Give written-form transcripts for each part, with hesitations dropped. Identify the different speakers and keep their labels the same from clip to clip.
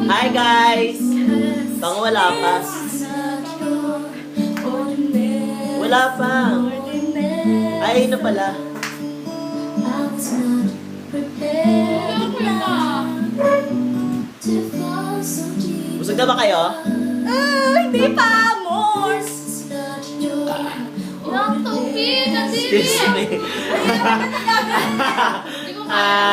Speaker 1: Hi guys! Bang wala pa. Wala pa. Ay, na pala. Busog na ba kayo?
Speaker 2: Hindi pa, amor.
Speaker 3: Walang tubig,
Speaker 1: Excuse me.
Speaker 3: Hindi ko kaya.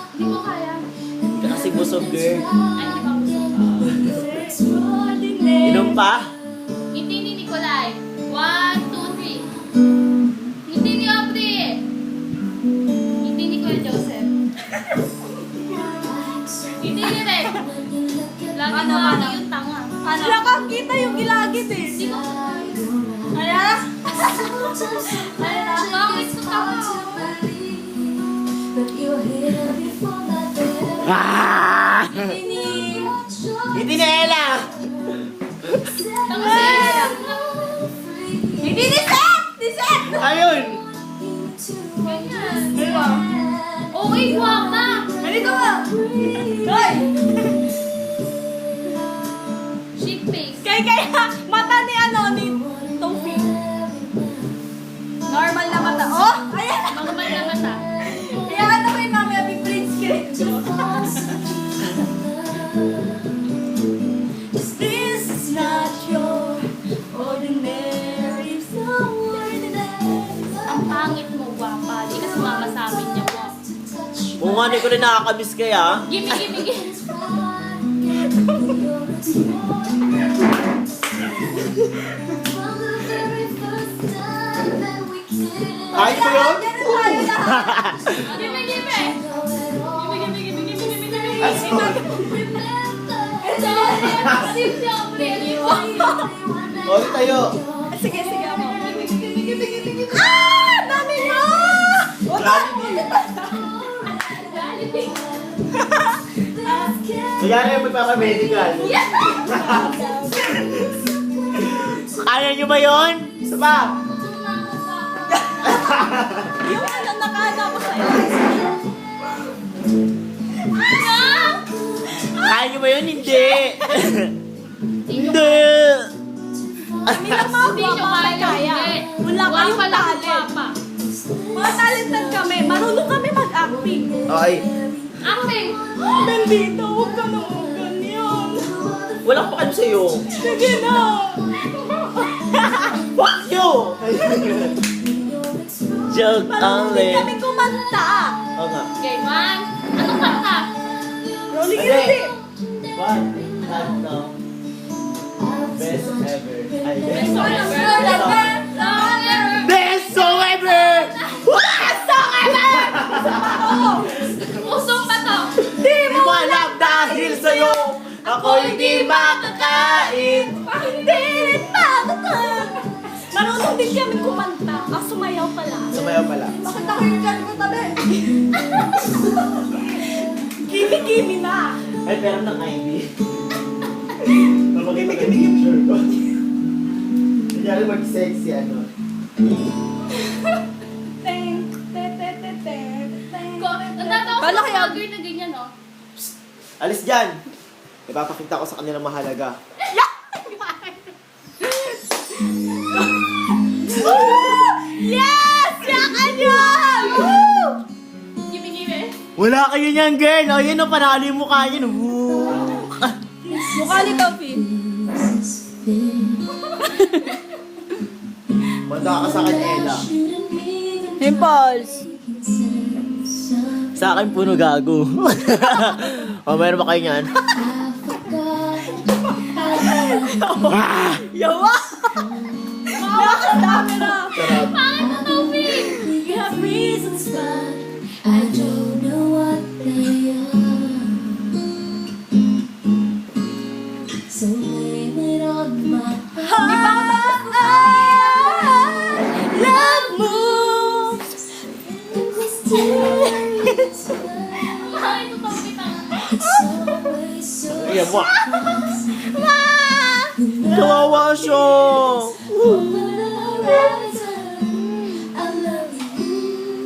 Speaker 3: Hindi ko kaya.
Speaker 1: Kasi busog girl.
Speaker 3: Ay, hindi pa gusto.
Speaker 1: Inom pa?
Speaker 3: Hindi ni Nicolay. 1, 2, 3. Hindi ni Aubrey. Hindi ni Kuya Joseph. Hindi ni Rex. Lagi
Speaker 2: Ano,
Speaker 3: na
Speaker 2: ano?
Speaker 3: yung tanga.
Speaker 2: Nakakita yung gilagid eh.
Speaker 3: Hindi ko
Speaker 2: Ayan.
Speaker 3: Pangit sa tanga.
Speaker 1: Ah!
Speaker 2: Ini.
Speaker 1: Hindi na Ella!
Speaker 3: Tanga si Ella.
Speaker 2: Hindi ni Seth! Ni Seth!
Speaker 1: Ayun!
Speaker 3: Ganyan.
Speaker 2: Diba?
Speaker 3: Okay, guwapa.
Speaker 2: Halika nga! Hoy!
Speaker 3: Shit face.
Speaker 2: Kaya mata ni ni Tofi. Normal na mata. Oh! Ayan!
Speaker 3: Normal na mata.
Speaker 2: Kaya naman mamaya may print screen. This is not your ordinary
Speaker 3: Ang pangit mo, guwapa. Di ka sumama sa amin niya, guwapa.
Speaker 1: Kung ano ko rin nakakamiss kaya.
Speaker 3: Gimme, gimme, gimme.
Speaker 1: Kaya mo yun?
Speaker 3: Gimme, gimme. Gimme, gimme, gimme, gimme, gimme, gimme.
Speaker 1: Ay, sorry.
Speaker 3: Sip niya ang prelyo.
Speaker 1: Huwag tayo.
Speaker 2: Sige, sige. Ah! Dami mo!
Speaker 1: Kaya na yung magpapamedical. Kaya nyo ba yun? Isa pa?
Speaker 2: Yung ano nakala ko sa'yo.
Speaker 1: Kaya nyo ba yun? Hindi. Hindi.
Speaker 2: Kami lang mga
Speaker 3: Hindi nyo
Speaker 2: guwapa may
Speaker 3: kaya.
Speaker 2: kaya. Wala
Speaker 3: Wala
Speaker 2: kayong
Speaker 3: pala
Speaker 2: talent.
Speaker 3: guwapa.
Speaker 2: Mga talented kami. Marunong kami mag-acting.
Speaker 1: Okay.
Speaker 3: Acting.
Speaker 2: Bendito, huwag ka naman ganyan.
Speaker 1: Walang pakan sa'yo.
Speaker 2: Sige na.
Speaker 1: Fuck you! Joke
Speaker 2: Marunong din
Speaker 1: only.
Speaker 2: kami kumanta.
Speaker 1: Oo nga.
Speaker 3: Game 1. Anong kanta?
Speaker 2: Rolling
Speaker 1: Hindi.
Speaker 2: hindi.
Speaker 1: What? Ano? Best ever. Ay, best
Speaker 3: Best
Speaker 1: ever.
Speaker 3: ever.
Speaker 1: Best song ever! Best song ever!
Speaker 3: Usong pa to.
Speaker 1: Di mo alam dahil sa'yo ako hindi makakain.
Speaker 2: Hindi makakatawa. Marunong din kami kumanta. Sumayaw pala.
Speaker 1: Sumayaw pala.
Speaker 2: Bakit ako yung dyan ko tabi? Kimi-kimi na.
Speaker 1: Ay, pero ng ID. Mapakita ka yung picture ko. Kanyari mag-sexy ano.
Speaker 2: Teng, te, te, te, te, teng.
Speaker 3: Natatawa ko
Speaker 2: Paano
Speaker 3: sa
Speaker 2: kaya-
Speaker 3: vlogger na ganyan, no?
Speaker 1: Alis dyan! Ipapakita ko sa kanilang mahalaga.
Speaker 2: Yes! Yakan yun! Woo!
Speaker 3: Gimme, gimme.
Speaker 1: Wala kayo niyan, girl! O, yun o, panalo yung mukha yun. Woo!
Speaker 2: Mukha ni Tofi.
Speaker 1: Manda ka sa akin, Ella.
Speaker 2: Pimples.
Speaker 1: Sa akin, puno gago. O, meron ba kayo niyan? Ah!
Speaker 2: Yawa! Mawa ka dami na.
Speaker 1: Sarap.
Speaker 3: Pangit na topic.
Speaker 2: We have reasons but I don't know what they are. So blame it on my heart. Love moves in mysterious ways.
Speaker 3: Pangit na topic ang.
Speaker 2: It's always so
Speaker 1: Ayan mo. Kawawa siya!
Speaker 2: I love you.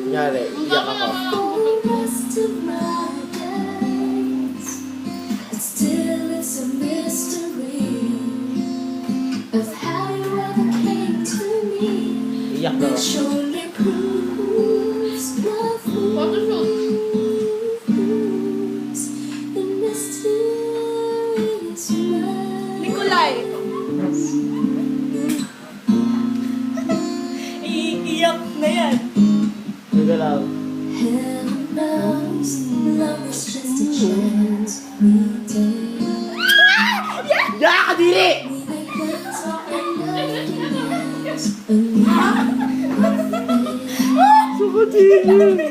Speaker 1: Kunyari, iyak ako.
Speaker 2: For the rest of my days.
Speaker 1: Ya, kadiri! So kadiri!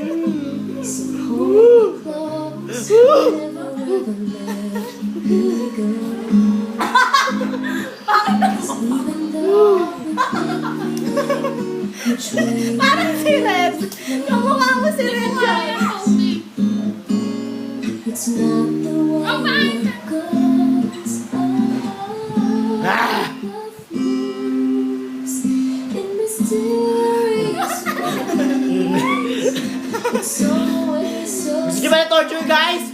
Speaker 2: Parang si Red. Kamukha mo si Red dyan.
Speaker 3: Ang pangit na.
Speaker 1: Ah! Gusto niyo ba na torture, guys?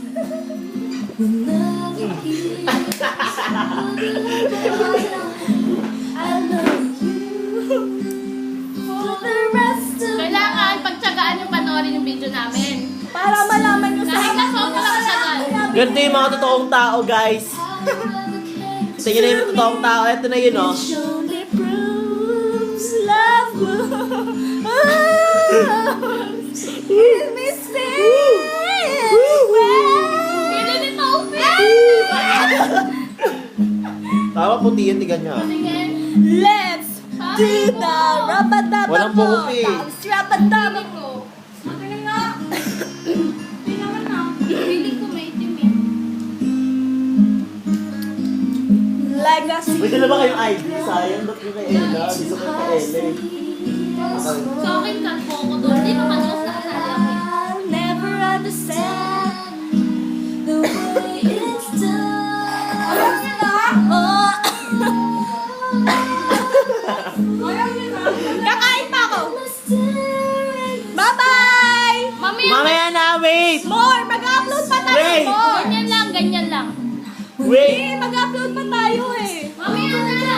Speaker 3: Kailangan pagtsagaan yung panoorin yung video namin.
Speaker 2: Para malaman nyo sa
Speaker 3: Kahit na sobrang tagal.
Speaker 1: Ganito yung mga totoong tao, guys. Kita nyo na yung totoong tao. Ito na yun, oh.
Speaker 2: Surely proves love in mysterious ways.
Speaker 3: Pili ni Tofi!
Speaker 1: Tama, puti yun. Tigan nyo.
Speaker 3: Sige.
Speaker 2: Let's do the rabadaba
Speaker 1: Walang buhok, eh.
Speaker 2: Rabadaba
Speaker 3: Pili ko.
Speaker 2: Matingin nga. Hindi naman na.
Speaker 3: Pili ko may itim eh.
Speaker 2: Legacy.
Speaker 1: May dala ba kayong ID? Sayang, ba't yung kay Ella? Gusto ko yung kay Ella, eh.
Speaker 3: Sa akin, kalpo ko doon. Di naman ako sa kanila.
Speaker 2: I'll never understand the way it's done. Ayaw niya na? Oh. Ayaw niya na? Kakain pa ako. Bye-bye!
Speaker 1: Mamaya na, wait!
Speaker 2: More! Mag-upload pa tayo,
Speaker 1: Wait!
Speaker 2: more!
Speaker 3: Ganyan lang, ganyan lang.
Speaker 1: Wait!
Speaker 2: Mag-upload pa tayo eh.
Speaker 3: Mamaya na!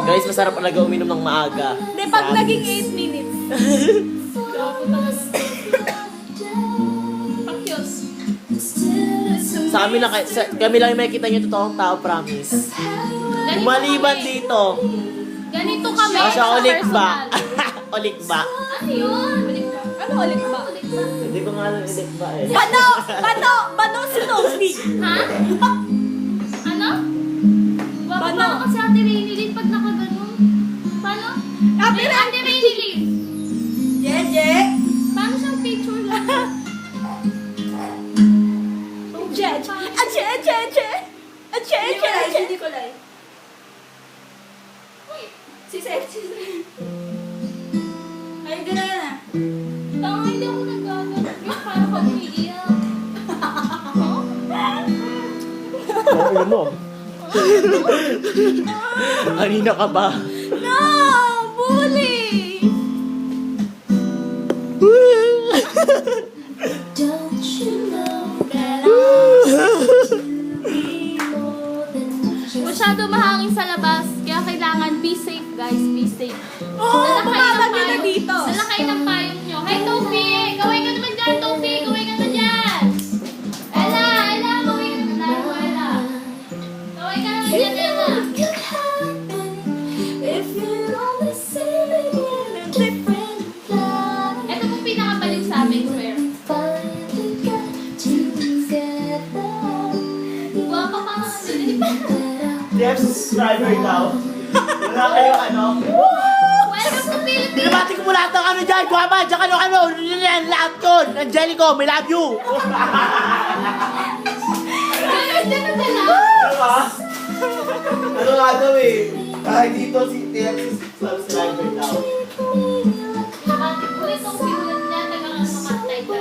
Speaker 1: Guys, masarap talaga uminom ng maaga.
Speaker 2: Hindi, pag naging 8 minutes.
Speaker 3: Ang cute.
Speaker 1: Sa kami lang, kami lang yung makikita nyo totoong tao, promise. Maliban dito.
Speaker 3: Ganito kami
Speaker 1: Kasi
Speaker 3: sa
Speaker 1: ulik ba?
Speaker 3: personal.
Speaker 1: Ulik ba?
Speaker 3: Ano yun?
Speaker 2: Ano ulit ba?
Speaker 1: Hindi ko nga alam ulik ba eh.
Speaker 2: Bano si Toasty.
Speaker 3: Ha? Ano? Wag
Speaker 2: Paano?
Speaker 3: paano kasi Ate Rainilin pag nakaganon? Paano?
Speaker 2: Ate Ray-
Speaker 3: Ate Rainilin!
Speaker 2: Jeje.
Speaker 3: Paano siyang picture lang?
Speaker 2: Jeje. Jeje. Nicolay. Si Sexy. Ay, gano'n na.
Speaker 3: Tama, hindi ako nagaganon. Parang pag umiiyak.
Speaker 1: Ano mo? Kanina ka ba?
Speaker 2: No! Bully! Don't you know that
Speaker 3: Masyado mahangin sa labas, kaya kailangan be safe guys, be safe.
Speaker 2: Oo,
Speaker 3: Dala kayo ng
Speaker 2: bumabagyo na
Speaker 3: payong.
Speaker 2: dito.
Speaker 3: Dala kayo ng payong nyo. Hey, Tofi! Gawin ka naman dyan, Tofi! Gawin ka naman dyan! Ella! Ella! Gawin ka naman dyan, Ella! Gawin ka naman dyan, Ella! Ito po pinakabalik sa amin, swear. Guwapa pa nga kasi.
Speaker 1: Do you have subscriber now? Wala kayong ano?
Speaker 3: Welcome to Philippines!
Speaker 1: Binabati ko mo lahat ng ano dyan! Guwapa! Diyan ano! Yan! Lahat ko! Angelico! May love you!
Speaker 3: Ganun din ang dala.
Speaker 1: Ano ba? Ano nga daw eh? Kahit dito si TF subscriber now.
Speaker 3: Ulit ang sinulat niya, nagkakasakantay ka.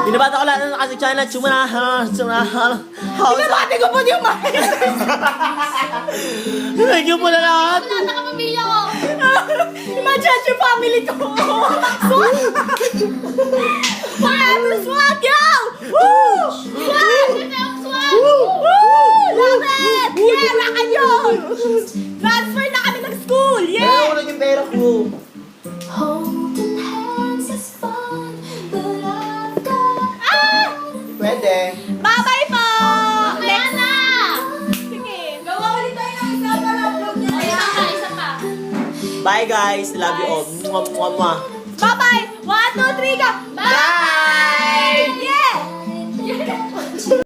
Speaker 1: Binabati ko lahat ng kasi channel.
Speaker 2: Binabati ko po yung mga.
Speaker 1: Thank you po na lahat!
Speaker 3: Lahat ng kapamilya ko.
Speaker 2: Imagine yung family ko. Swag! Forever swag, yo! Woo! Swag!
Speaker 3: Ito yung swag.
Speaker 2: Woo! Love it! Yeah, rakan yun! Transfer na kami ng school!
Speaker 1: Pero
Speaker 2: Yeah!
Speaker 1: ako lang yung pera ko.
Speaker 4: Holding hands is fun, but I've got
Speaker 2: Ah!
Speaker 1: Pwede.
Speaker 2: Bye-bye po!
Speaker 3: Kaya na.
Speaker 2: Sige, gawa ulit tayo ng isa para upload niya.
Speaker 3: O, isa pa, isa pa.
Speaker 1: Bye guys. Love you all. Mwah, mwah, mwah.
Speaker 2: Bye-bye! 1, 2, 3, go!
Speaker 1: Bye!